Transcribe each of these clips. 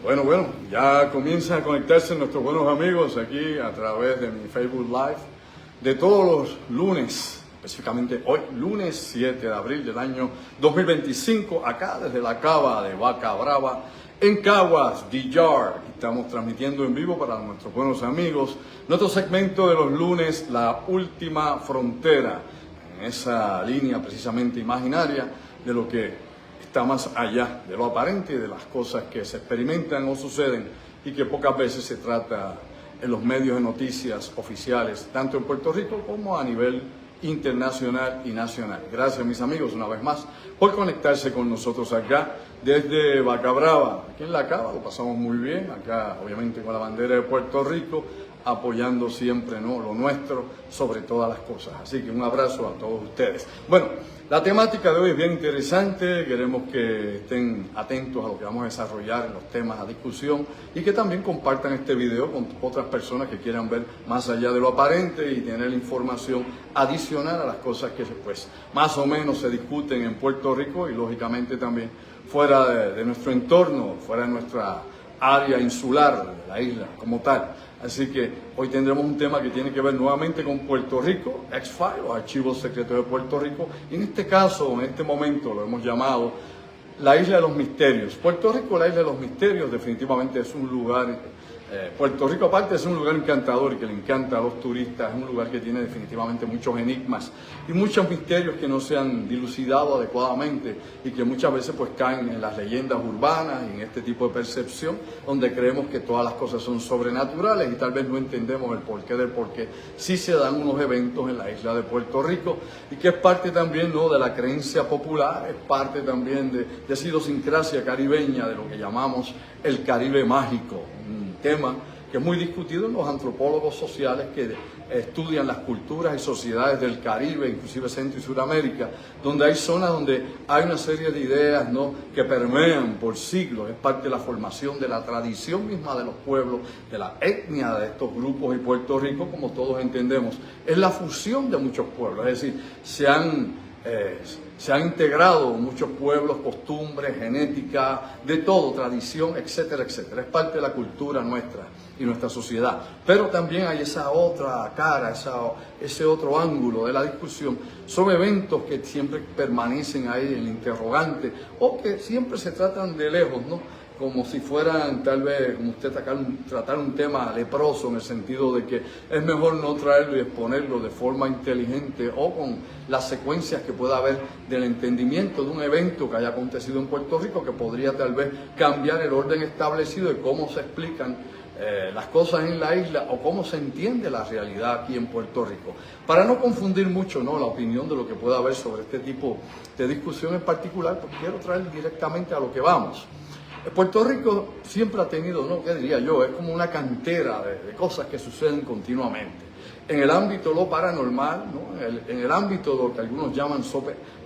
Bueno, ya comienzan a conectarse nuestros buenos amigos aquí a través de mi Facebook Live de todos los lunes, específicamente hoy, lunes 7 de abril del año 2025, acá desde la cava de Vaca Brava, en Caguas, DR. Estamos transmitiendo en vivo para nuestros buenos amigos nuestro segmento de los lunes, La Última Frontera, en esa línea precisamente imaginaria de lo que está más allá de lo aparente y de las cosas que se experimentan o suceden y que pocas veces se trata en los medios de noticias oficiales, tanto en Puerto Rico como a nivel internacional y nacional. Gracias, mis amigos, una vez más, por conectarse con nosotros acá desde Vaca Brava. Aquí en la cava lo pasamos muy bien, acá obviamente con la bandera de Puerto Rico, apoyando siempre, ¿no?, lo nuestro sobre todas las cosas. Así que un abrazo a todos ustedes. Bueno, la temática de hoy es bien interesante, queremos que estén atentos a lo que vamos a desarrollar en los temas a discusión y que también compartan este video con otras personas que quieran ver más allá de lo aparente y tener información adicional a las cosas que pues más o menos se discuten en Puerto Rico y lógicamente también fuera de nuestro entorno, fuera de nuestra área insular, de la isla como tal. Así que hoy tendremos un tema que tiene que ver nuevamente con Puerto Rico, X-Files, los archivos secretos de Puerto Rico. Y en este caso, en este momento, lo hemos llamado la Isla de los Misterios. Puerto Rico, la Isla de los Misterios, definitivamente es un lugar, Puerto Rico aparte es un lugar encantador y que le encanta a los turistas, es un lugar que tiene definitivamente muchos enigmas y muchos misterios que no se han dilucidado adecuadamente y que muchas veces pues caen en las leyendas urbanas y en este tipo de percepción donde creemos que todas las cosas son sobrenaturales y tal vez no entendemos el porqué del porqué sí se dan unos eventos en la isla de Puerto Rico y que es parte también, ¿no?, de la creencia popular, es parte también de esa idiosincrasia caribeña de lo que llamamos el Caribe mágico, un tema que es muy discutido en los antropólogos sociales que estudian las culturas y sociedades del Caribe, inclusive Centro y Suramérica, donde hay zonas donde hay una serie de ideas, ¿no?, que permean por siglos, es parte de la formación de la tradición misma de los pueblos, de la etnia de estos grupos, y Puerto Rico, como todos entendemos, es la fusión de muchos pueblos, es decir, se han integrado muchos pueblos, costumbres, genética, de todo, tradición, etcétera, etcétera. Es parte de la cultura nuestra y nuestra sociedad. Pero también hay esa otra cara, ese otro ángulo de la discusión sobre eventos que siempre permanecen ahí en el interrogante o que siempre se tratan de lejos, ¿no?, como si fueran tal vez, como usted tratar un tema leproso, en el sentido de que es mejor no traerlo y exponerlo de forma inteligente o con las secuencias que pueda haber del entendimiento de un evento que haya acontecido en Puerto Rico que podría tal vez cambiar el orden establecido de cómo se explican las cosas en la isla o cómo se entiende la realidad aquí en Puerto Rico. Para no confundir mucho, ¿no?, la opinión de lo que pueda haber sobre este tipo de discusión en particular, pues quiero traer directamente a lo que vamos. Puerto Rico siempre ha tenido, ¿no?, ¿qué diría yo? Es como una cantera de cosas que suceden continuamente. En el ámbito de lo paranormal, ¿no?, en el ámbito de lo que algunos llaman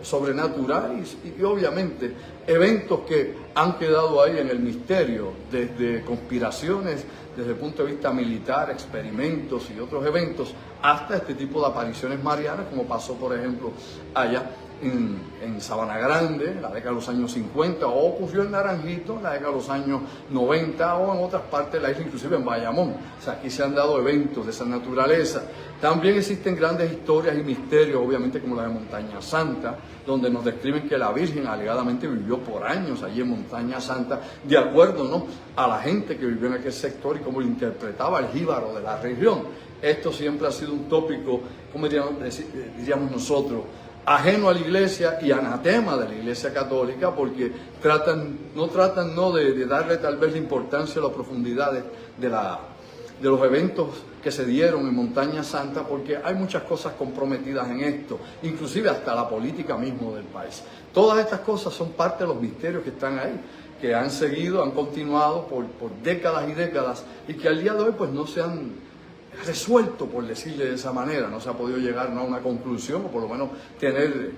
sobrenatural y obviamente eventos que han quedado ahí en el misterio, desde conspiraciones, desde el punto de vista militar, experimentos y otros eventos, hasta este tipo de apariciones marianas, como pasó, por ejemplo, allá en Sabana Grande, en la década de los años 50, o ocurrió en Naranjito, en la década de los años 90, o en otras partes de la isla, inclusive en Bayamón. O sea, aquí se han dado eventos de esa naturaleza. También existen grandes historias y misterios, obviamente, como la de Montaña Santa, donde nos describen que la Virgen alegadamente vivió por años allí en Montaña Santa, de acuerdo, ¿no?, a la gente que vivió en aquel sector y cómo lo interpretaba el jíbaro de la región. Esto siempre ha sido un tópico, como diríamos nosotros, ajeno a la Iglesia y anatema de la Iglesia Católica, porque no tratan de darle tal vez la importancia o la profundidad de los eventos que se dieron en Montaña Santa, porque hay muchas cosas comprometidas en esto, inclusive hasta la política mismo del país. Todas estas cosas son parte de los misterios que están ahí, que han seguido, han continuado por décadas y décadas, y que al día de hoy pues no se han resuelto, por decirle de esa manera, no se ha podido llegar, ¿no?, a una conclusión, o por lo menos tener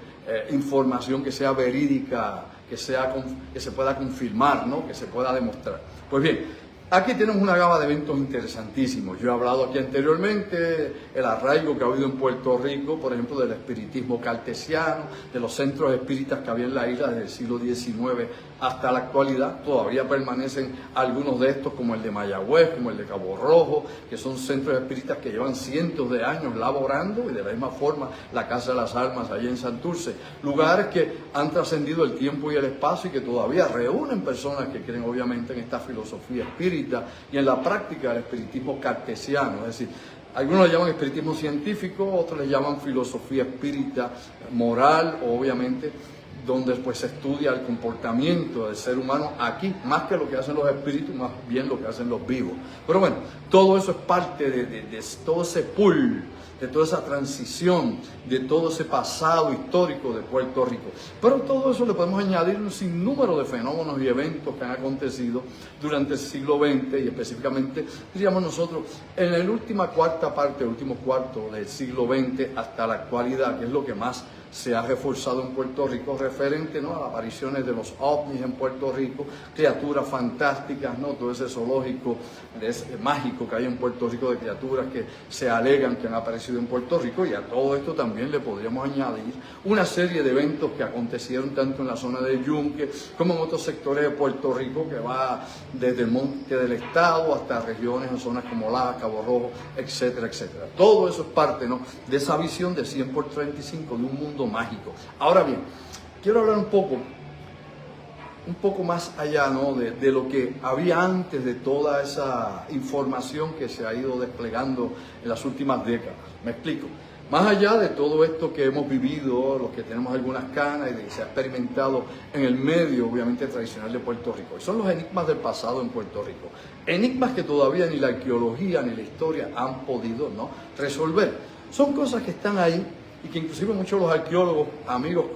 información que sea verídica, que se pueda confirmar, ¿no?, que se pueda demostrar. Pues bien, Aquí tenemos una gama de eventos interesantísimos. Yo he hablado aquí anteriormente el arraigo que ha habido en Puerto Rico, por ejemplo, del espiritismo cartesiano, de los centros espíritas que había en la isla desde el siglo XIX hasta la actualidad. Todavía permanecen algunos de estos, como el de Mayagüez, como el de Cabo Rojo, que son centros espíritas que llevan cientos de años laborando, y de la misma forma la Casa de las Almas allá en Santurce. Lugares que han trascendido el tiempo y el espacio y que todavía reúnen personas que creen obviamente en esta filosofía espírita y en la práctica del espiritismo cartesiano. Es decir, algunos le llaman espiritismo científico, otros le llaman filosofía espírita moral, obviamente, donde pues se estudia el comportamiento del ser humano aquí, más que lo que hacen los espíritus, más bien lo que hacen los vivos. Pero bueno, todo eso es parte de todo ese pool, de toda esa transición, de todo ese pasado histórico de Puerto Rico. Pero todo eso le podemos añadir un sinnúmero de fenómenos y eventos que han acontecido durante el siglo XX y específicamente, diríamos nosotros, en la última cuarta parte, el último cuarto del siglo XX hasta la actualidad, que es lo que más se ha reforzado en Puerto Rico referente, ¿no?, a las apariciones de los ovnis en Puerto Rico, criaturas fantásticas, ¿no?, todo ese zoológico mágico que hay en Puerto Rico de criaturas que se alegan que han aparecido en Puerto Rico, y a todo esto también le podríamos añadir una serie de eventos que acontecieron tanto en la zona de Yunque como en otros sectores de Puerto Rico, que va desde el monte del estado hasta regiones o zonas como Laja, Cabo Rojo, etcétera, etcétera. Todo eso es parte, ¿no?, de esa visión de 100 por 35 de un mundo mágico. Ahora bien, quiero hablar un poco más allá, ¿no?, de lo que había antes de toda esa información que se ha ido desplegando en las últimas décadas. Me explico. Más allá de todo esto que hemos vivido, los que tenemos algunas canas y de que se ha experimentado en el medio, obviamente, tradicional de Puerto Rico. Y son los enigmas del pasado en Puerto Rico. Enigmas que todavía ni la arqueología ni la historia han podido, ¿no?, resolver. Son cosas que están ahí y que inclusive muchos de los arqueólogos, amigos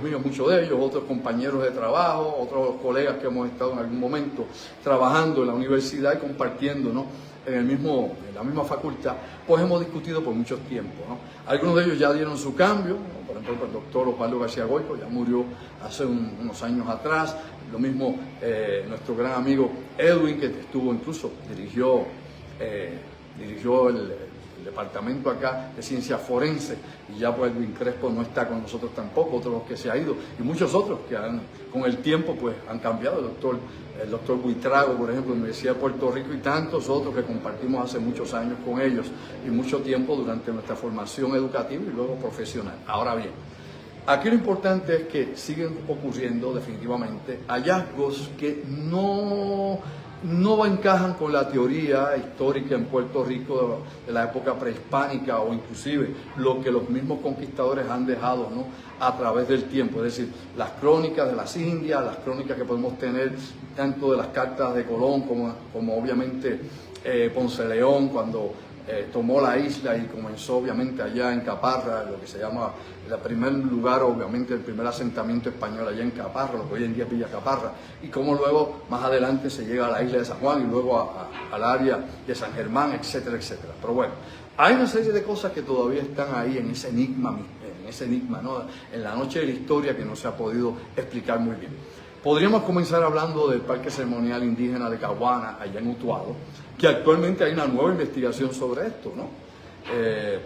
míos, muchos de ellos, otros compañeros de trabajo, otros colegas que hemos estado en algún momento trabajando en la universidad y compartiendo, ¿no?, en la misma facultad, pues hemos discutido por mucho tiempo, ¿no? Algunos de ellos ya dieron su cambio, ¿no? Por ejemplo, el doctor Osvaldo García Goico ya murió hace unos años atrás. Lo mismo nuestro gran amigo Edwin, que dirigió el departamento acá de ciencia forense, y ya pues Edwin Crespo no está con nosotros tampoco, otros que se ha ido, y muchos otros que con el tiempo pues han cambiado, el doctor Buitrago, por ejemplo, de la Universidad de Puerto Rico, y tantos otros que compartimos hace muchos años con ellos y mucho tiempo durante nuestra formación educativa y luego profesional. Ahora bien, aquí lo importante es que siguen ocurriendo definitivamente hallazgos que no encajan con la teoría histórica en Puerto Rico de la época prehispánica, o inclusive lo que los mismos conquistadores han dejado, ¿no?, a través del tiempo. Es decir, las crónicas de las Indias, las crónicas que podemos tener tanto de las cartas de Colón como obviamente Ponce de León cuando tomó la isla y comenzó obviamente allá en Caparra, lo que se llama el primer lugar, obviamente el primer asentamiento español allá en Caparra, lo que hoy en día es Villa Caparra, y cómo luego más adelante se llega a la isla de San Juan y luego al área de San Germán, etcétera, etcétera. Pero bueno, hay una serie de cosas que todavía están ahí en ese enigma, ¿no?, en la noche de la historia, que no se ha podido explicar muy bien. Podríamos comenzar hablando del Parque Ceremonial Indígena de Caguana, allá en Utuado, que actualmente hay una nueva investigación sobre esto, ¿no?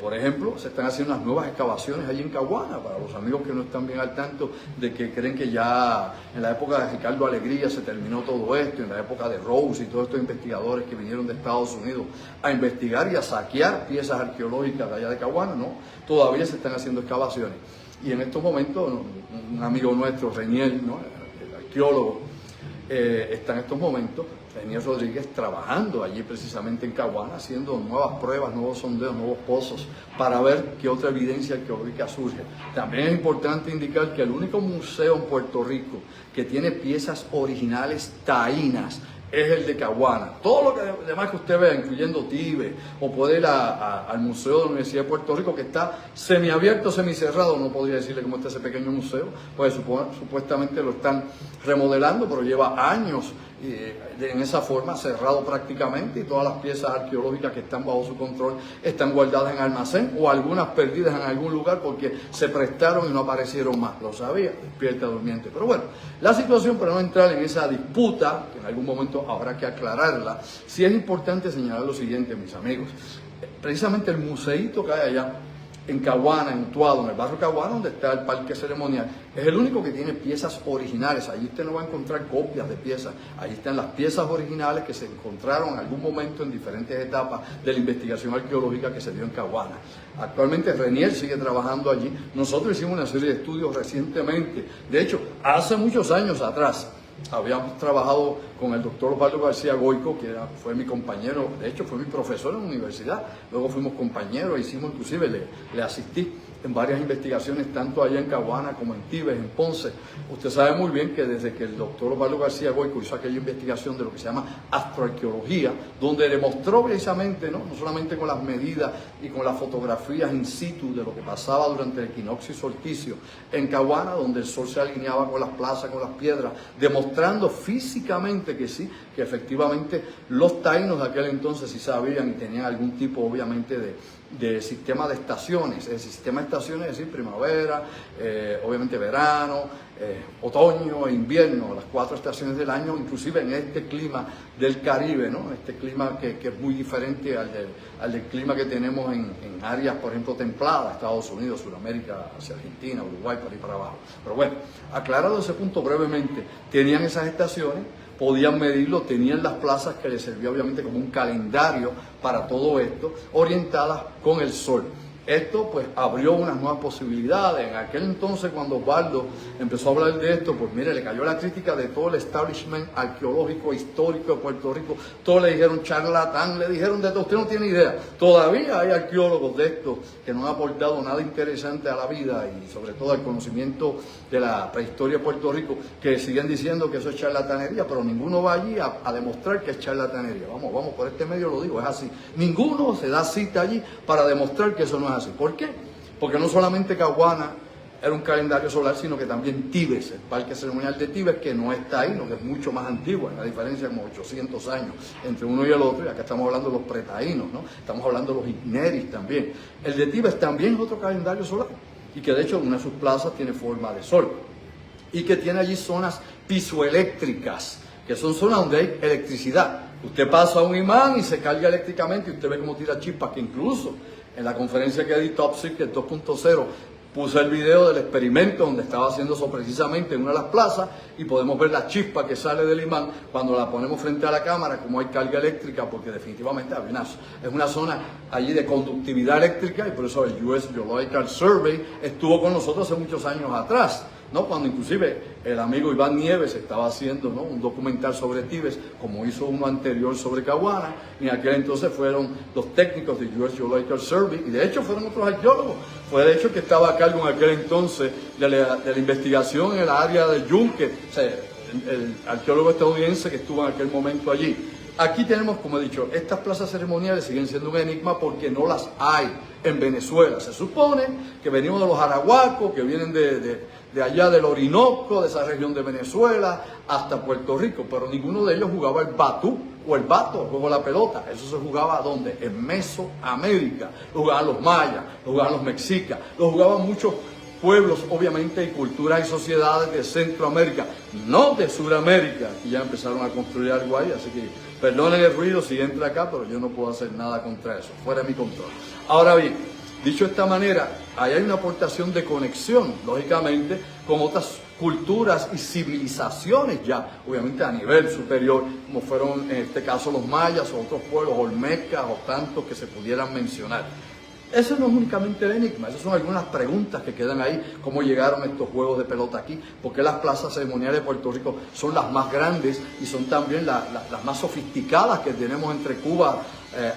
Por ejemplo, se están haciendo unas nuevas excavaciones allí en Caguana, para los amigos que no están bien al tanto de que creen que ya en la época de Ricardo Alegría se terminó todo esto, en la época de Rose y todos estos investigadores que vinieron de Estados Unidos a investigar y a saquear piezas arqueológicas de allá de Caguana, ¿no? Todavía se están haciendo excavaciones. Y en estos momentos, un amigo nuestro, Reniel, ¿no?, el arqueólogo, está en estos momentos, Reniel Rodríguez, trabajando allí precisamente en Caguana, haciendo nuevas pruebas, nuevos sondeos, nuevos pozos, para ver qué otra evidencia arqueológica surge. También es importante indicar que el único museo en Puerto Rico que tiene piezas originales taínas es el de Caguana. Todo lo que demás que usted vea, incluyendo Tibe, o puede ir al Museo de la Universidad de Puerto Rico, que está semiabierto, semicerrado, no podría decirle cómo está ese pequeño museo, pues supuestamente lo están remodelando, pero lleva años en esa forma, cerrado prácticamente, y todas las piezas arqueológicas que están bajo su control están guardadas en almacén o algunas perdidas en algún lugar porque se prestaron y no aparecieron más. Lo sabía, despierta durmiente. Pero bueno, la situación, para no entrar en esa disputa, que en algún momento habrá que aclararla, sí es importante señalar lo siguiente, mis amigos. Precisamente el museíto que hay allá en Caguana, en Utuado, en el barrio Caguana, donde está el parque ceremonial, es el único que tiene piezas originales. Allí usted no va a encontrar copias de piezas, allí están las piezas originales que se encontraron en algún momento en diferentes etapas de la investigación arqueológica que se dio en Caguana. Actualmente Renier sigue trabajando allí. Nosotros hicimos una serie de estudios recientemente, de hecho, hace muchos años atrás, habíamos trabajado con el doctor Osvaldo García Goico, que fue mi compañero, de hecho fue mi profesor en la universidad, luego fuimos compañeros, inclusive le asistí en varias investigaciones, tanto allá en Caguana como en Tibes, en Ponce. Usted sabe muy bien que desde que el doctor Osvaldo García Goico hizo aquella investigación de lo que se llama astroarqueología, donde demostró precisamente, no solamente con las medidas y con las fotografías in situ de lo que pasaba durante el equinoccio y solsticio en Caguana, donde el sol se alineaba con las plazas, con las piedras, demostrando físicamente que sí, que efectivamente los taínos de aquel entonces sí sabían y tenían algún tipo, obviamente, de sistema de estaciones. El sistema de estaciones es decir, primavera, obviamente verano, otoño e invierno, las 4 estaciones del año, inclusive en este clima del Caribe, ¿no? Este clima que es muy diferente al del clima que tenemos en áreas, por ejemplo, templadas, Estados Unidos, Sudamérica, hacia Argentina, Uruguay, por ahí para abajo. Pero bueno, aclarado ese punto brevemente, tenían esas estaciones, podían medirlo, tenían las plazas que les servía obviamente como un calendario para todo esto, orientadas con el sol. Esto pues abrió unas nuevas posibilidades. En aquel entonces, cuando Osvaldo empezó a hablar de esto, pues mire, le cayó la crítica de todo el establishment arqueológico histórico de Puerto Rico. Todos le dijeron charlatán, le dijeron de todo. Usted no tiene idea. Todavía hay arqueólogos de estos que no han aportado nada interesante a la vida y sobre todo al conocimiento de la prehistoria de Puerto Rico, que siguen diciendo que eso es charlatanería, pero ninguno va allí a demostrar que es charlatanería. Vamos, por este medio lo digo, es así. Ninguno se da cita allí para demostrar que eso no es así. ¿Por qué? Porque no solamente Caguana era un calendario solar, sino que también Tibes, el parque ceremonial de Tibes, que no está ahí, no, que es mucho más antiguo, hay una diferencia de como 800 años entre uno y el otro, y acá estamos hablando de los pretaínos, ¿no? Estamos hablando de los igneris también. El de Tibes también es otro calendario solar, y que de hecho una de sus plazas tiene forma de sol, y que tiene allí zonas pisoeléctricas, que son zonas donde hay electricidad. Usted pasa a un imán y se carga eléctricamente, y usted ve cómo tira chispas, que incluso en la conferencia que di Top Secret 2.0 puse el video del experimento donde estaba haciendo eso precisamente en una de las plazas, y podemos ver la chispa que sale del imán cuando la ponemos frente a la cámara, como hay carga eléctrica, porque definitivamente es una zona allí de conductividad eléctrica, y por eso el US Geological Survey estuvo con nosotros hace muchos años atrás, ¿no? Cuando inclusive el amigo Iván Nieves estaba haciendo, ¿no?, un documental sobre Tibes, como hizo uno anterior sobre Caguana, y en aquel entonces fueron los técnicos de US Geological Survey, y de hecho fueron otros arqueólogos. Fue de hecho que estaba a cargo en aquel entonces de la investigación en el área del Yunque, o sea, el arqueólogo estadounidense que estuvo en aquel momento allí. Aquí tenemos, como he dicho, estas plazas ceremoniales siguen siendo un enigma porque no las hay en Venezuela. Se supone que venimos de los arahuacos, que vienen de allá del Orinoco, de esa región de Venezuela, hasta Puerto Rico, pero ninguno de ellos jugaba el batú o el bato, el juego de la pelota. Eso se jugaba ¿dónde? En Mesoamérica. Lo jugaban los mayas, lo jugaban los mexicas, lo jugaban muchos pueblos, obviamente, y culturas y sociedades de Centroamérica, no de Sudamérica, y ya empezaron a construir algo ahí, así que perdonen el ruido si entra acá, pero yo no puedo hacer nada contra eso, fuera de mi control. Ahora bien, dicho de esta manera, ahí hay una aportación de conexión, lógicamente, con otras culturas y civilizaciones ya, obviamente a nivel superior, como fueron en este caso los mayas o otros pueblos, olmecas o tantos que se pudieran mencionar. Eso no es únicamente el enigma, esas son algunas preguntas que quedan ahí. ¿Cómo llegaron estos juegos de pelota aquí? ¿Por qué las plazas ceremoniales de Puerto Rico son las más grandes y son también las más sofisticadas que tenemos entre Cuba,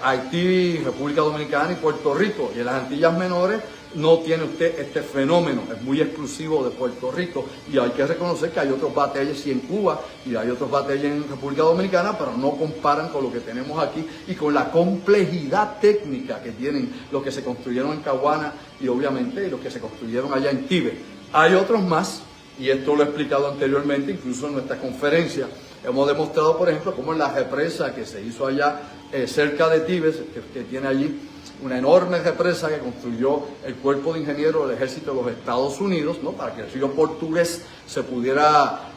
Haití, República Dominicana y Puerto Rico? Y en las Antillas Menores no tiene usted este fenómeno, es muy exclusivo de Puerto Rico, y hay que reconocer que hay otros batalles sí en Cuba y hay otros batalles en República Dominicana, pero no comparan con lo que tenemos aquí y con la complejidad técnica que tienen los que se construyeron en Caguana y obviamente los que se construyeron allá en Tibes. Hay otros más, y esto lo he explicado anteriormente, incluso en nuestra conferencia, Hemos demostrado, por ejemplo, cómo en la represa que se hizo allá cerca de Tibes, que tiene allí una enorme represa que construyó el Cuerpo de Ingenieros del Ejército de los Estados Unidos, ¿no? Para que el río Portugués se pudiera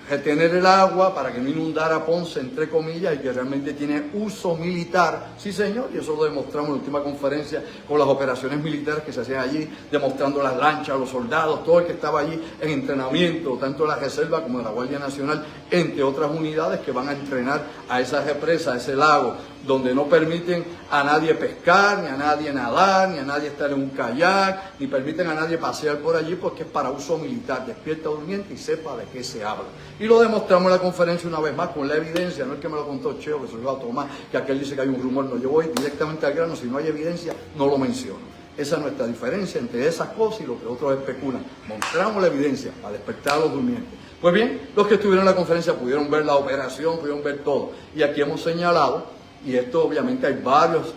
retener el agua, para que no inundara Ponce, entre comillas, y que realmente tiene uso militar. Sí, señor, y eso lo demostramos en la última conferencia con las operaciones militares que se hacían allí, demostrando las lanchas, los soldados, todo el que estaba allí en entrenamiento, tanto de la Reserva como de la Guardia Nacional, entre otras unidades que van a entrenar a esa represa, a ese lago, donde no permiten a nadie pescar, ni a nadie nadar, ni a nadie estar en un kayak, ni permiten a nadie pasear por allí, porque es para uso militar. Despierta durmiente y sepa de qué se habla. Y lo demostramos en la conferencia una vez más con la evidencia, no es que me lo contó Cheo, que se lo iba a tomar, que aquel dice que hay un rumor. No, yo voy directamente al grano, si no hay evidencia, no lo menciono. Esa es nuestra diferencia entre esas cosas y lo que otros especulan. Mostramos la evidencia para despertar a los durmientes. Pues bien, los que estuvieron en la conferencia pudieron ver la operación, pudieron ver todo. Y aquí hemos señalado, y esto obviamente hay varios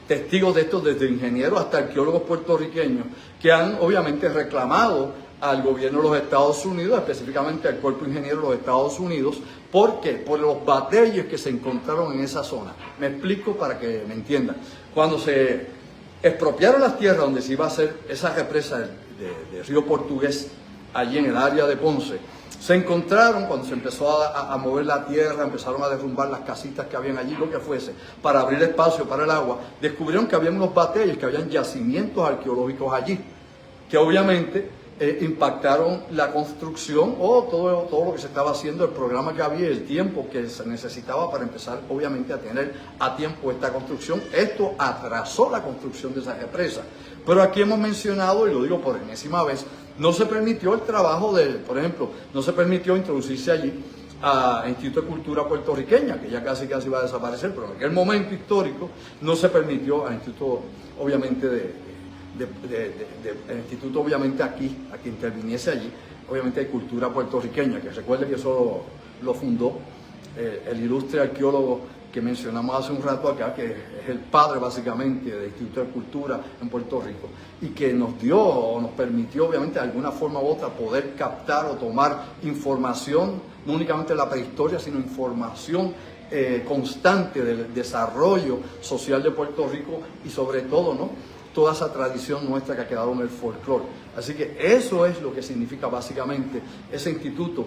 testigos de esto, desde ingenieros hasta arqueólogos puertorriqueños, que han obviamente reclamado al gobierno de los Estados Unidos, específicamente al Cuerpo de Ingenieros de los Estados Unidos. ¿Por qué? Por los batalles que se encontraron en esa zona. Me explico para que me entiendan. Cuando se expropiaron las tierras donde se iba a hacer esa represa de Río Portugués, allí en el área de Ponce, se encontraron, cuando se empezó a mover la tierra, empezaron a derrumbar las casitas que habían allí, lo que fuese, para abrir espacio para el agua, descubrieron que había unos batalles, que habían yacimientos arqueológicos allí, que obviamente impactaron la construcción o todo lo que se estaba haciendo, el programa que había, el tiempo que se necesitaba para empezar obviamente a tener a tiempo esta construcción. Esto atrasó la construcción de esa represa. Pero aquí hemos mencionado, y lo digo por enésima vez, no se permitió el trabajo por ejemplo, no se permitió introducirse allí a Instituto de Cultura Puertorriqueña, que ya casi iba a desaparecer, pero en aquel momento histórico no se permitió al Instituto, obviamente, el Instituto, obviamente, a que interviniese allí. Obviamente hay cultura puertorriqueña, que recuerde que eso lo fundó el ilustre arqueólogo que mencionamos hace un rato acá, que es el padre básicamente del Instituto de Cultura en Puerto Rico, y que nos dio o nos permitió obviamente de alguna forma u otra poder captar o tomar información, no únicamente de la prehistoria, sino información constante del desarrollo social de Puerto Rico y sobre todo, ¿no?, toda esa tradición nuestra que ha quedado en el folclore. Así que eso es lo que significa básicamente ese instituto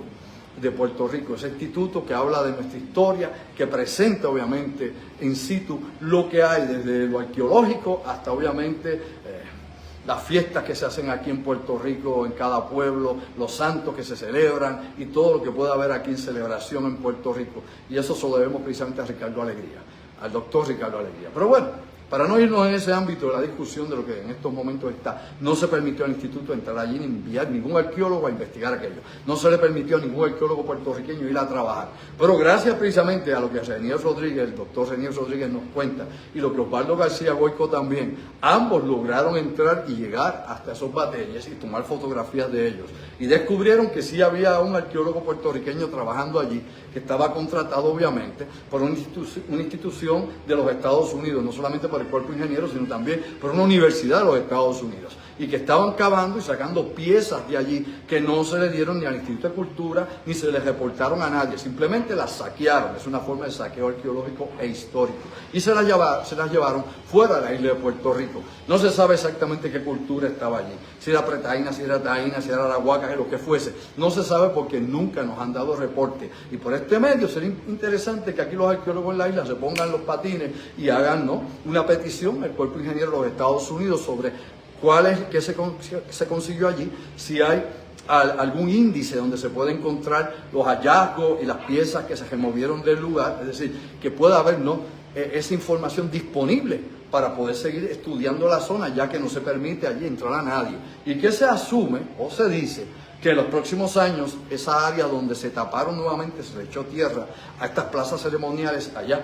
de Puerto Rico, ese instituto que habla de nuestra historia, que presenta obviamente in situ lo que hay desde lo arqueológico hasta obviamente las fiestas que se hacen aquí en Puerto Rico, en cada pueblo, los santos que se celebran y todo lo que pueda haber aquí en celebración en Puerto Rico. Y eso se lo debemos precisamente a Ricardo Alegría, al doctor Ricardo Alegría. Pero bueno, para no irnos en ese ámbito de la discusión de lo que en estos momentos está, no se permitió al instituto entrar allí ni enviar ningún arqueólogo a investigar aquello. No se le permitió a ningún arqueólogo puertorriqueño ir a trabajar. Pero gracias precisamente a lo que el doctor Renier Rodríguez nos cuenta, y lo que Osvaldo García Goico también, ambos lograron entrar y llegar hasta esos batalles y tomar fotografías de ellos. Y descubrieron que sí había un arqueólogo puertorriqueño trabajando allí, que estaba contratado obviamente por una institución de los Estados Unidos, no solamente por el Cuerpo de Ingenieros, sino también por una universidad de los Estados Unidos, y que estaban cavando y sacando piezas de allí que no se le dieron ni al Instituto de Cultura ni se les reportaron a nadie, simplemente las saquearon. Es una forma de saqueo arqueológico e histórico, y se las llevaron fuera de la isla de Puerto Rico. No se sabe exactamente qué cultura estaba allí, si era pretaína, si era taína, si era arahuaca, lo que fuese, no se sabe porque nunca nos han dado reporte. Y por este medio sería interesante que aquí los arqueólogos en la isla se pongan los patines y hagan, ¿no?, una petición al Cuerpo de Ingenieros de los Estados Unidos sobre cuál es que se consiguió allí, si hay algún índice donde se puede encontrar los hallazgos y las piezas que se removieron del lugar, es decir, que pueda haber, ¿no?, esa información disponible para poder seguir estudiando la zona, ya que no se permite allí entrar a nadie. Y que se asume o se dice que en los próximos años esa área donde se taparon nuevamente, se le echó tierra a estas plazas ceremoniales allá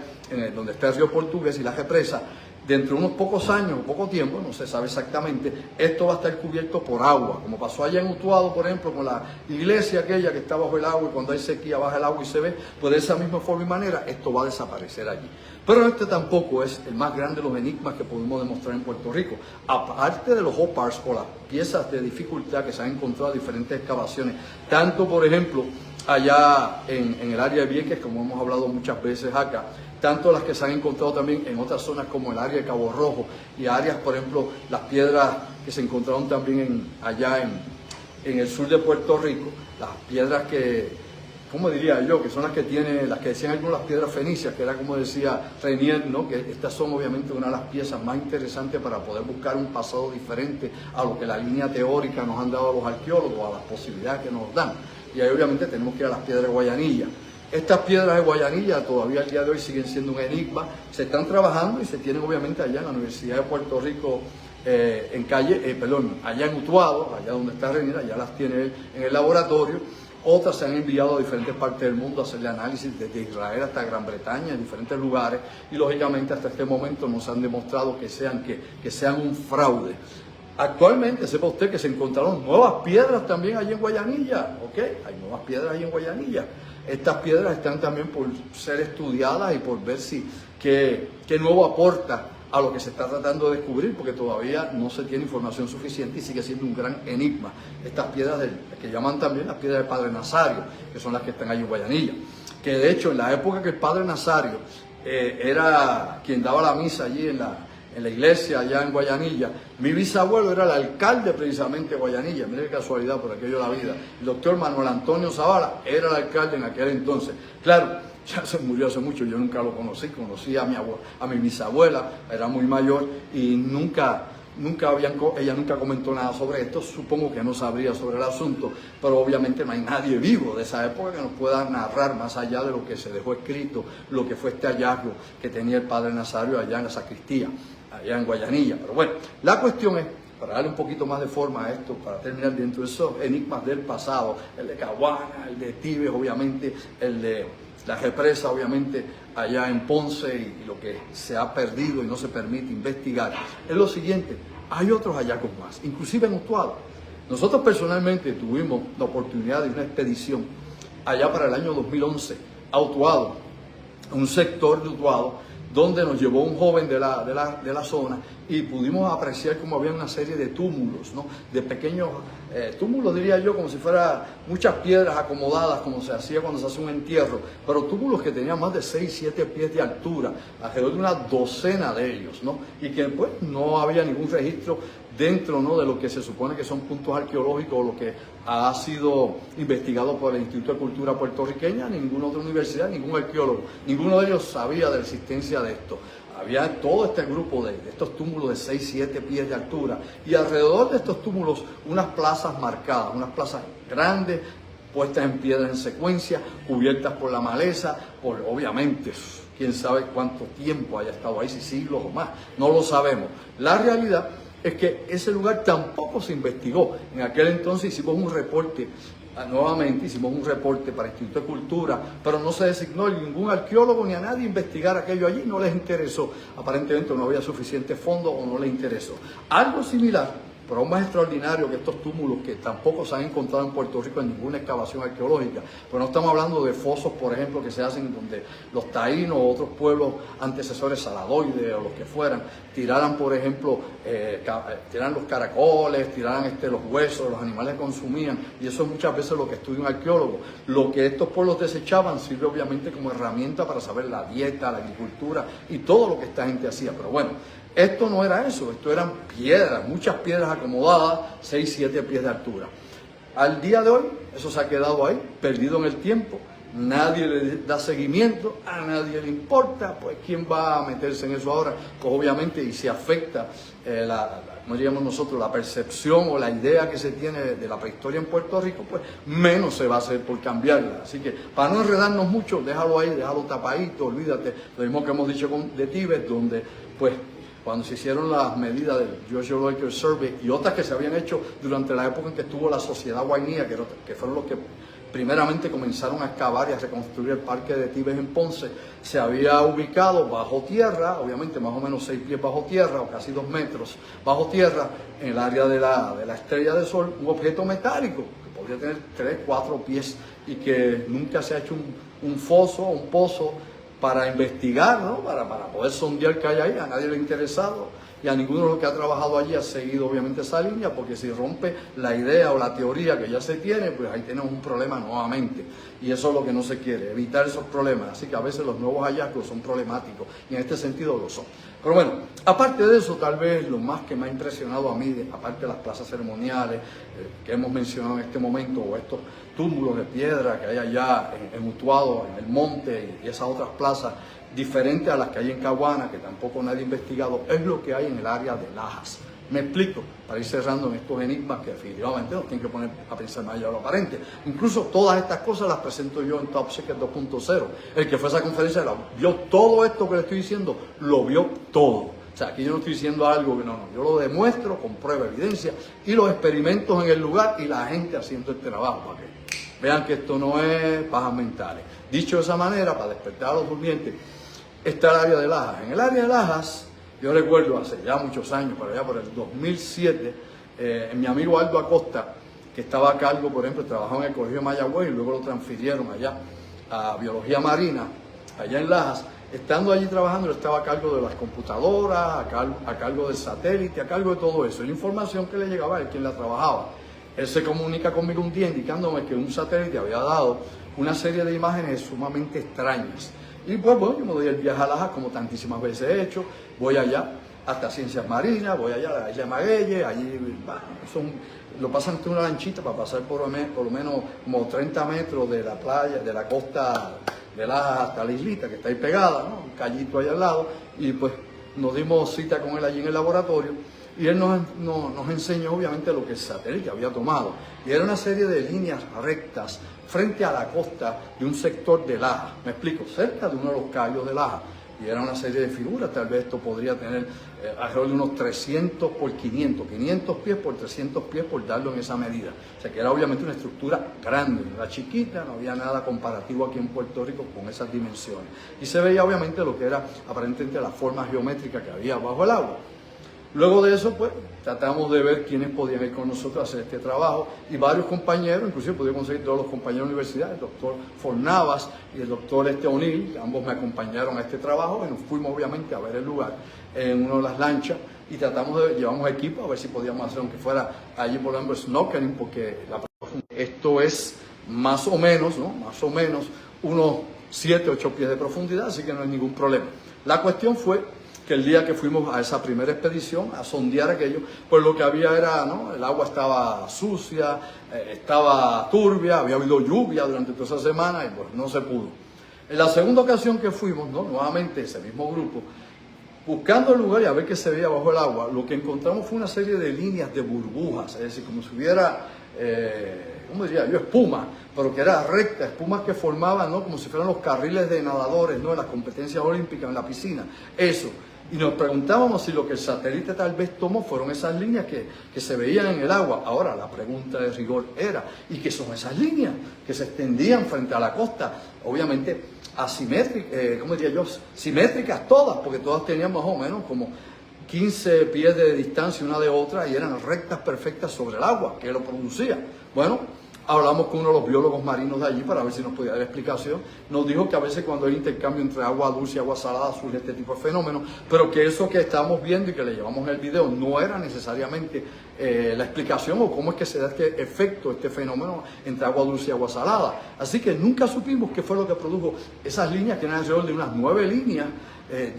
donde está el río Portugués y la represa, dentro de unos pocos años o poco tiempo, no se sabe exactamente, esto va a estar cubierto por agua, como pasó allá en Utuado, por ejemplo, con la iglesia aquella que está bajo el agua, y cuando hay sequía baja el agua y se ve, pues de esa misma forma y manera esto va a desaparecer allí. Pero este tampoco es el más grande de los enigmas que podemos demostrar en Puerto Rico. Aparte de los hoppers o las piezas de dificultad que se han encontrado en diferentes excavaciones, tanto por ejemplo allá en el área de Vieques, como hemos hablado muchas veces acá, tanto las que se han encontrado también en otras zonas como el área de Cabo Rojo y áreas, por ejemplo, las piedras que se encontraron también allá en el sur de Puerto Rico, las piedras que, ¿cómo diría yo? Que son las que decían algunas piedras fenicias, que era como decía Renier, ¿no? Que estas son obviamente una de las piezas más interesantes para poder buscar un pasado diferente a lo que la línea teórica nos han dado los arqueólogos, a las posibilidades que nos dan. Y ahí obviamente tenemos que ir a las piedras de Guayanilla. Estas piedras de Guayanilla todavía al día de hoy siguen siendo un enigma, se están trabajando y se tienen obviamente allá en la Universidad de Puerto Rico, allá en Utuado, allá donde está Renier, allá las tiene él en el laboratorio. Otras se han enviado a diferentes partes del mundo a hacerle análisis, desde Israel hasta Gran Bretaña, en diferentes lugares, y lógicamente hasta este momento nos han demostrado que sean un fraude. Actualmente, sepa usted que se encontraron nuevas piedras también allí en Guayanilla, ¿ok? Hay nuevas piedras allí en Guayanilla. Estas piedras están también por ser estudiadas y por ver qué nuevo aporta a lo que se está tratando de descubrir, porque todavía no se tiene información suficiente y sigue siendo un gran enigma. Estas piedras que llaman también las piedras del Padre Nazario, que son las que están allí en Guayanilla. Que de hecho, en la época que el Padre Nazario era quien daba la misa allí en la iglesia allá en Guayanilla, mi bisabuelo era el alcalde precisamente de Guayanilla. Mire qué casualidad por aquello de la vida. El doctor Manuel Antonio Zavala era el alcalde en aquel entonces. Claro, ya se murió hace mucho, yo nunca lo conocí a mi bisabuela, era muy mayor y ella nunca comentó nada sobre esto, supongo que no sabría sobre el asunto, pero obviamente no hay nadie vivo de esa época que nos pueda narrar más allá de lo que se dejó escrito, lo que fue este hallazgo que tenía el Padre Nazario allá en la sacristía, allá en Guayanilla. Pero bueno, la cuestión es, para darle un poquito más de forma a esto, para terminar dentro de esos enigmas del pasado, el de Caguana, el de Tibes, obviamente, el de la represa, obviamente, allá en Ponce y lo que se ha perdido y no se permite investigar, es lo siguiente: hay otros hallazgos más, inclusive en Utuado. Nosotros personalmente tuvimos la oportunidad de una expedición allá para el año 2011 a Utuado, un sector de Utuado, donde nos llevó un joven de la zona y pudimos apreciar cómo había una serie de túmulos, ¿no? De pequeños túmulos, diría yo, como si fueran muchas piedras acomodadas, como se hacía cuando se hace un entierro, pero túmulos que tenían más de 6, 7 pies de altura, alrededor de una docena de ellos, ¿no? Y que pues no había ningún registro dentro, ¿no?, de lo que se supone que son puntos arqueológicos, lo que ha sido investigado por el Instituto de Cultura puertorriqueña, ninguna otra universidad, ningún arqueólogo, ninguno de ellos sabía de la existencia de esto. Había todo este grupo de estos túmulos de 6, 7 pies de altura y alrededor de estos túmulos unas plazas marcadas, unas plazas grandes, puestas en piedra en secuencia, cubiertas por la maleza, por obviamente, quién sabe cuánto tiempo haya estado ahí, si siglos o más, no lo sabemos. La realidad es que ese lugar tampoco se investigó. En aquel entonces hicimos un reporte, nuevamente hicimos un reporte para el Instituto de Cultura, pero no se designó a ningún arqueólogo ni a nadie investigar aquello allí, no les interesó. Aparentemente no había suficiente fondo o no les interesó. Algo similar, pero aún más extraordinario que estos túmulos que tampoco se han encontrado en Puerto Rico en ninguna excavación arqueológica. Pero no estamos hablando de fosos, por ejemplo, que se hacen donde los taínos o otros pueblos antecesores saladoides o los que fueran, tiraran, por ejemplo, tiraran los caracoles, tiraran los huesos, los animales que consumían, y eso es muchas veces lo que estudia un arqueólogo. Lo que estos pueblos desechaban sirve obviamente como herramienta para saber la dieta, la agricultura y todo lo que esta gente hacía. Pero bueno, esto no era eso, esto eran piedras, muchas piedras acomodadas, 6, 7 pies de altura. Al día de hoy, eso se ha quedado ahí, perdido en el tiempo, nadie le da seguimiento, a nadie le importa, pues ¿quién va a meterse en eso ahora? Pues obviamente, y si afecta como diríamos nosotros, la percepción o la idea que se tiene de la prehistoria en Puerto Rico, pues menos se va a hacer por cambiarla. Así que para no enredarnos mucho, déjalo ahí, déjalo tapadito, olvídate, lo mismo que hemos dicho de Tibes, donde pues cuando se hicieron las medidas del Geological Survey y otras que se habían hecho durante la época en que estuvo la Sociedad Guainía, que fueron los que primeramente comenzaron a excavar y a reconstruir el parque de Tibes en Ponce, se había ubicado bajo tierra, obviamente más o menos 6 pies bajo tierra o casi 2 metros bajo tierra, en el área de la Estrella del Sol, un objeto metálico que podría tener 3, 4 pies y que nunca se ha hecho un foso, un pozo para investigar, ¿no? Para poder sondear qué hay ahí. A nadie le ha interesado. y a ninguno de los que ha trabajado allí ha seguido obviamente esa línea, porque si rompe la idea o la teoría que ya se tiene, pues ahí tenemos un problema nuevamente, y eso es lo que no se quiere, evitar esos problemas. Así que a veces los nuevos hallazgos son problemáticos, y en este sentido lo son. Pero bueno, aparte de eso, tal vez lo más que me ha impresionado a mí, aparte de las plazas ceremoniales que hemos mencionado en este momento, o estos túmulos de piedra que hay allá en Utuado, en el monte, y esas otras plazas diferentes a las que hay en Caguana, que tampoco nadie ha investigado, es lo que hay en el área de Lajas. Me explico, para ir cerrando en estos enigmas que definitivamente nos tienen que poner a pensar más allá de lo aparente. Incluso todas estas cosas las presento yo en Top Secret 2.0. El que fue a esa conferencia vio todo esto que le estoy diciendo, lo vio todo. O sea, aquí yo no estoy diciendo algo que no, yo lo demuestro con prueba, evidencia, y los experimentos en el lugar y la gente haciendo el trabajo, para que vean que esto no es pajas mentales. Dicho de esa manera, para despertar a los durmientes, está el área de Lajas. En el área de Lajas, yo recuerdo hace ya muchos años, por allá por el 2007, mi amigo Aldo Acosta, que estaba a cargo, por ejemplo, trabajó en el Colegio de Mayagüez y luego lo transfirieron allá a Biología Marina, allá en Lajas. Estando allí trabajando, él estaba a cargo de las computadoras, a cargo del satélite, a cargo de todo eso. Y la información que le llegaba a él, quien la trabajaba. Él se comunica conmigo un día indicándome que un satélite había dado una serie de imágenes sumamente extrañas. Y pues bueno, yo me doy el viaje a Lajas como tantísimas veces he hecho, voy allá hasta Ciencias Marinas, voy allá a la isla Maguelle, allí lo pasan en una lanchita para pasar por lo menos como 30 metros de la playa, de la costa de Lajas hasta la islita que está ahí pegada, ¿no? Un callito ahí al lado, y pues nos dimos cita con él allí en el laboratorio, y él nos enseñó obviamente lo que el satélite había tomado, y era una serie de líneas rectas frente a la costa de un sector de Lajas, me explico, cerca de uno de los cayos de Lajas, y era una serie de figuras. Tal vez esto podría tener alrededor de unos 300 por 500, 500 pies por 300 pies, por darlo en esa medida. O sea que era obviamente una estructura grande, no era chiquita, no había nada comparativo aquí en Puerto Rico con esas dimensiones. Y se veía obviamente lo que era aparentemente la forma geométrica que había bajo el agua. Luego de eso, pues, tratamos de ver quiénes podían ir con nosotros a hacer este trabajo, y varios compañeros, inclusive pude conseguir todos los compañeros de la universidad, el doctor Fornavas y el doctor O'Neill, ambos me acompañaron a este trabajo, y nos fuimos obviamente a ver el lugar en una de las lanchas, y llevamos equipo a ver si podíamos hacer, aunque fuera allí por ejemplo snorkeling, porque esto es más o menos, ¿no? Más o menos unos 7, 8 pies de profundidad, así que no hay ningún problema. La cuestión fue que el día que fuimos a esa primera expedición, a sondear aquello, pues lo que había era, ¿no? El agua estaba sucia, estaba turbia, había habido lluvia durante toda esa semana y pues no se pudo. En la segunda ocasión que fuimos, ¿no? Nuevamente ese mismo grupo, buscando el lugar y a ver qué se veía bajo el agua, lo que encontramos fue una serie de líneas de burbujas, es decir, como si hubiera, ¿cómo diría yo? Espuma, pero que era recta, espumas que formaban, ¿no? Como si fueran los carriles de nadadores, ¿no? En las competencias olímpicas, en la piscina, eso. Y nos preguntábamos si lo que el satélite tal vez tomó fueron esas líneas que se veían en el agua. Ahora, la pregunta de rigor era, ¿y qué son esas líneas que se extendían frente a la costa? Obviamente, asimétricas, ¿cómo diría yo? Simétricas todas, porque todas tenían más o menos como 15 pies de distancia una de otra y eran rectas perfectas sobre el agua, que lo producía. Bueno, hablamos con uno de los biólogos marinos de allí para ver si nos podía dar explicación. Nos dijo que a veces cuando hay intercambio entre agua dulce y agua salada surge este tipo de fenómenos, pero que eso que estábamos viendo y que le llevamos en el video no era necesariamente la explicación o cómo es que se da este efecto, este fenómeno entre agua dulce y agua salada. Así que nunca supimos qué fue lo que produjo esas líneas, que eran alrededor de unas 9 líneas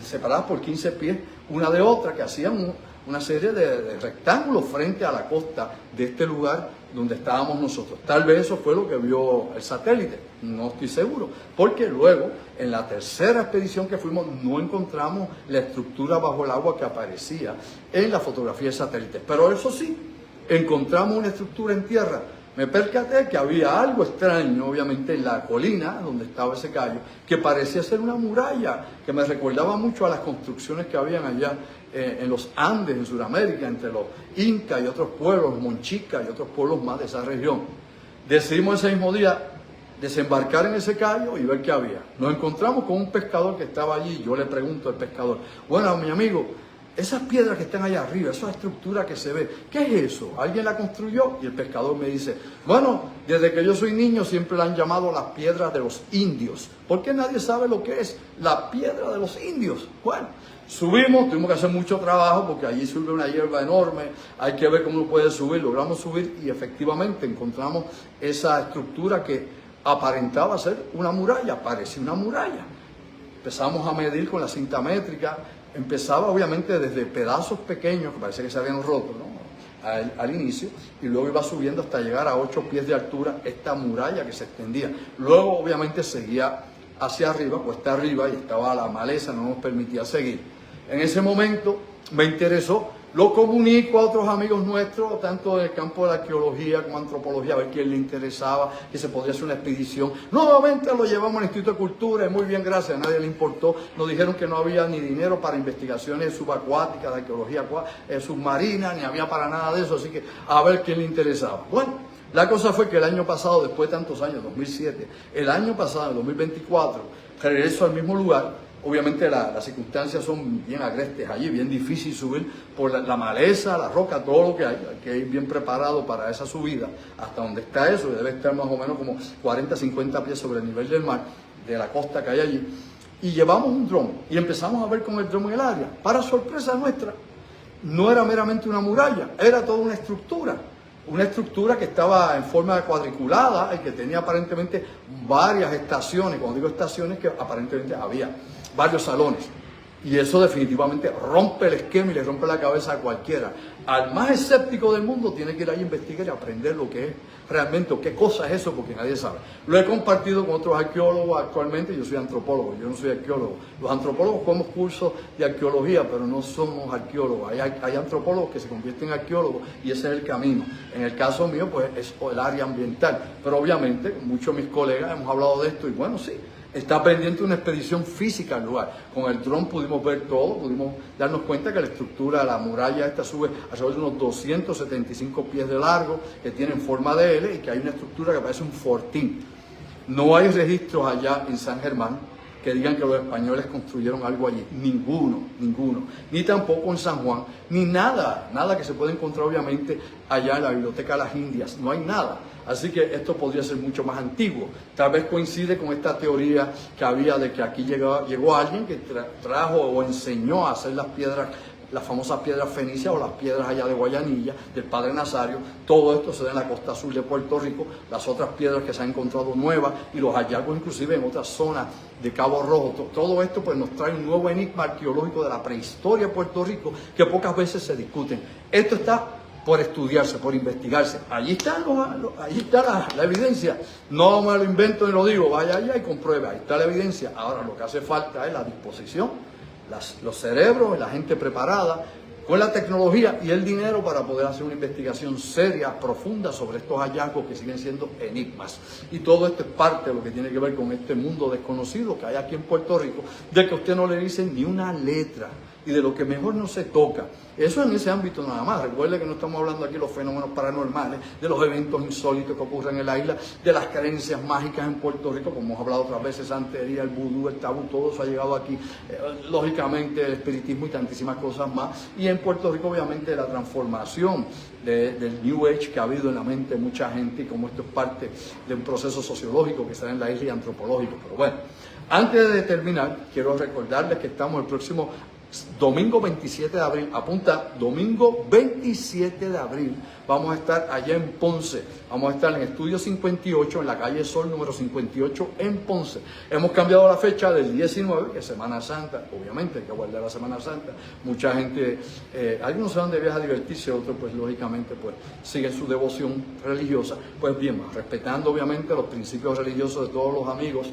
separadas por 15 pies una de otra, que hacían una serie de rectángulos frente a la costa de este lugar donde estábamos nosotros. Tal vez eso fue lo que vio el satélite, no estoy seguro, porque luego en la tercera expedición que fuimos no encontramos la estructura bajo el agua que aparecía en la fotografía del satélite, pero eso sí, encontramos una estructura en tierra. Me percaté que había algo extraño, obviamente, en la colina donde estaba ese callo, que parecía ser una muralla, que me recordaba mucho a las construcciones que habían allá en los Andes, en Sudamérica, entre los incas y otros pueblos, monchicas y otros pueblos más de esa región. Decidimos ese mismo día desembarcar en ese callo y ver qué había. Nos encontramos con un pescador que estaba allí. Yo le pregunto al pescador, bueno, mi amigo, esas piedras que están allá arriba, esa estructura que se ve, ¿qué es eso? ¿Alguien la construyó? Y el pescador me dice, bueno, desde que yo soy niño siempre la han llamado las piedras de los indios. ¿Por qué nadie sabe lo que es la piedra de los indios? Bueno, subimos, tuvimos que hacer mucho trabajo porque allí sube una hierba enorme, hay que ver cómo uno puede subir, logramos subir y efectivamente encontramos esa estructura que aparentaba ser una muralla, parecía una muralla. Empezamos a medir con la cinta métrica, empezaba obviamente desde pedazos pequeños que parece que se habían roto, ¿no? al inicio, y luego iba subiendo hasta llegar a 8 pies de altura esta muralla que se extendía. Luego obviamente seguía hacia arriba, cuesta arriba, y estaba la maleza, no nos permitía seguir. En ese momento me interesó, lo comunico a otros amigos nuestros, tanto del campo de la arqueología como antropología, a ver quién le interesaba, que se podía hacer una expedición. Nuevamente lo llevamos al Instituto de Cultura, y muy bien, gracias, a nadie le importó. Nos dijeron que no había ni dinero para investigaciones subacuáticas, de arqueología submarina, ni había para nada de eso, así que a ver quién le interesaba. Bueno, la cosa fue que el año pasado, después de tantos años, 2007, el año pasado, en 2024, regreso al mismo lugar. Obviamente las circunstancias son bien agrestes allí, bien difícil subir por la maleza, la roca, todo lo que hay que ir bien preparado para esa subida, hasta donde está eso, debe estar más o menos como 40, 50 pies sobre el nivel del mar, de la costa que hay allí, y llevamos un dron y empezamos a ver con el dron en el área. Para sorpresa nuestra, no era meramente una muralla, era toda una estructura que estaba en forma cuadriculada y que tenía aparentemente varias estaciones. Cuando digo estaciones, que aparentemente había varios salones. Y eso definitivamente rompe el esquema y le rompe la cabeza a cualquiera. Al más escéptico del mundo tiene que ir ahí a investigar y aprender lo que es realmente, o qué cosa es eso, porque nadie sabe. Lo he compartido con otros arqueólogos actualmente. Yo soy antropólogo, yo no soy arqueólogo. Los antropólogos cogemos cursos de arqueología, pero no somos arqueólogos. Hay antropólogos que se convierten en arqueólogos y ese es el camino. En el caso mío, pues es el área ambiental. Pero obviamente, muchos de mis colegas hemos hablado de esto y bueno, sí. Está pendiente una expedición física al lugar. Con el dron pudimos ver todo, pudimos darnos cuenta que la estructura, la muralla esta sube alrededor de unos 275 pies de largo, que tiene forma de L y que hay una estructura que parece un fortín. No hay registros allá en San Germán que digan que los españoles construyeron algo allí. Ninguno. Ni tampoco en San Juan, ni nada que se pueda encontrar obviamente allá en la Biblioteca de las Indias. No hay nada. Así que esto podría ser mucho más antiguo. Tal vez coincide con esta teoría que había de que aquí llegó alguien que trajo o enseñó a hacer las piedras, las famosas piedras fenicias o las piedras allá de Guayanilla, del Padre Nazario. Todo esto se da en la costa sur de Puerto Rico. Las otras piedras que se han encontrado nuevas y los hallazgos inclusive en otras zonas de Cabo Rojo. Todo esto pues nos trae un nuevo enigma arqueológico de la prehistoria de Puerto Rico que pocas veces se discuten. Esto está por estudiarse, por investigarse. Allí está la evidencia. No me lo invento ni lo digo, vaya allá y compruebe. Ahí está la evidencia. Ahora lo que hace falta es la disposición, los cerebros, la gente preparada, con la tecnología y el dinero para poder hacer una investigación seria, profunda sobre estos hallazgos que siguen siendo enigmas. Y todo esto es parte de lo que tiene que ver con este mundo desconocido que hay aquí en Puerto Rico, de que a usted no le dicen ni una letra y de lo que mejor no se toca. Eso en ese ámbito nada más. Recuerde que no estamos hablando aquí de los fenómenos paranormales, de los eventos insólitos que ocurren en la isla, de las creencias mágicas en Puerto Rico, como hemos hablado otras veces, santería, el vudú, el tabú, todo eso ha llegado aquí. Lógicamente el espiritismo y tantísimas cosas más. Y en Puerto Rico obviamente la transformación del New Age que ha habido en la mente de mucha gente y como esto es parte de un proceso sociológico que se da en la isla y antropológico. Pero bueno, antes de terminar, quiero recordarles que estamos el próximo domingo 27 de abril, apunta, domingo 27 de abril, vamos a estar allá en Ponce, vamos a estar en Estudio 58, en la calle Sol número 58 en Ponce. Hemos cambiado la fecha del 19, que es Semana Santa, obviamente hay que guardar la Semana Santa, mucha gente, algunos se van de viaje a divertirse, otros pues lógicamente pues siguen su devoción religiosa, pues bien, respetando obviamente los principios religiosos de todos los amigos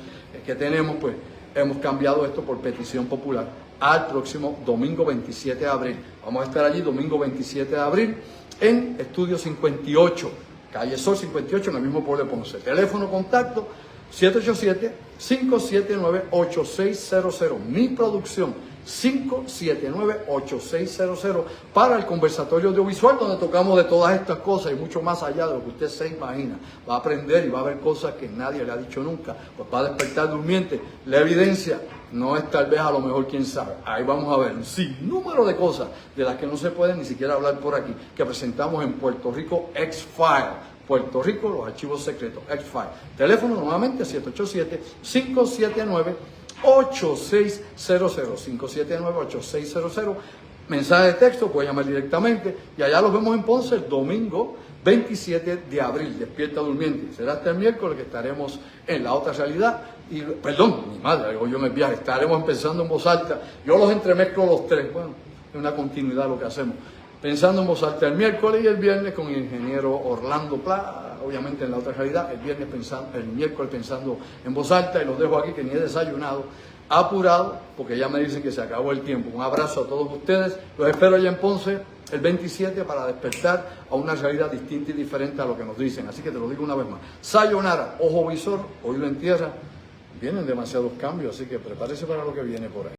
que tenemos, pues hemos cambiado esto por petición popular al próximo domingo 27 de abril. Vamos a estar allí domingo 27 de abril en Estudio 58, calle Sol 58, en el mismo pueblo de Ponce. Teléfono contacto 787-579-8600. Mi producción 579-8600 para el conversatorio audiovisual donde tocamos de todas estas cosas y mucho más allá de lo que usted se imagina. Va a aprender y va a ver cosas que nadie le ha dicho nunca. Pues va a despertar durmiente. La evidencia no es tal vez a lo mejor, quién sabe. Ahí vamos a ver un sinnúmero de cosas de las que no se pueden ni siquiera hablar por aquí, que presentamos en Puerto Rico X-File. Puerto Rico, los archivos secretos, X-File. Teléfono nuevamente 787-579-8600, 579-8600. Mensaje de texto, puede llamar directamente y allá los vemos en Ponce el domingo 27 de abril, Despierta Durmiente. Será hasta el miércoles que estaremos en La Otra Realidad. Y, perdón, mi madre, digo yo en el viaje, estaremos empezando en voz alta. Yo los entremezclo los tres, bueno, es una continuidad lo que hacemos. Pensando en voz alta el miércoles y el viernes con el ingeniero Orlando Pla, obviamente en La Otra Realidad, el miércoles pensando en voz alta, y los dejo aquí que ni he desayunado, apurado, porque ya me dicen que se acabó el tiempo. Un abrazo a todos ustedes, los espero allá en Ponce el 27 para despertar a una realidad distinta y diferente a lo que nos dicen. Así que te lo digo una vez más, sayonara, ojo visor, oído en tierra, vienen demasiados cambios, así que prepárese para lo que viene por ahí.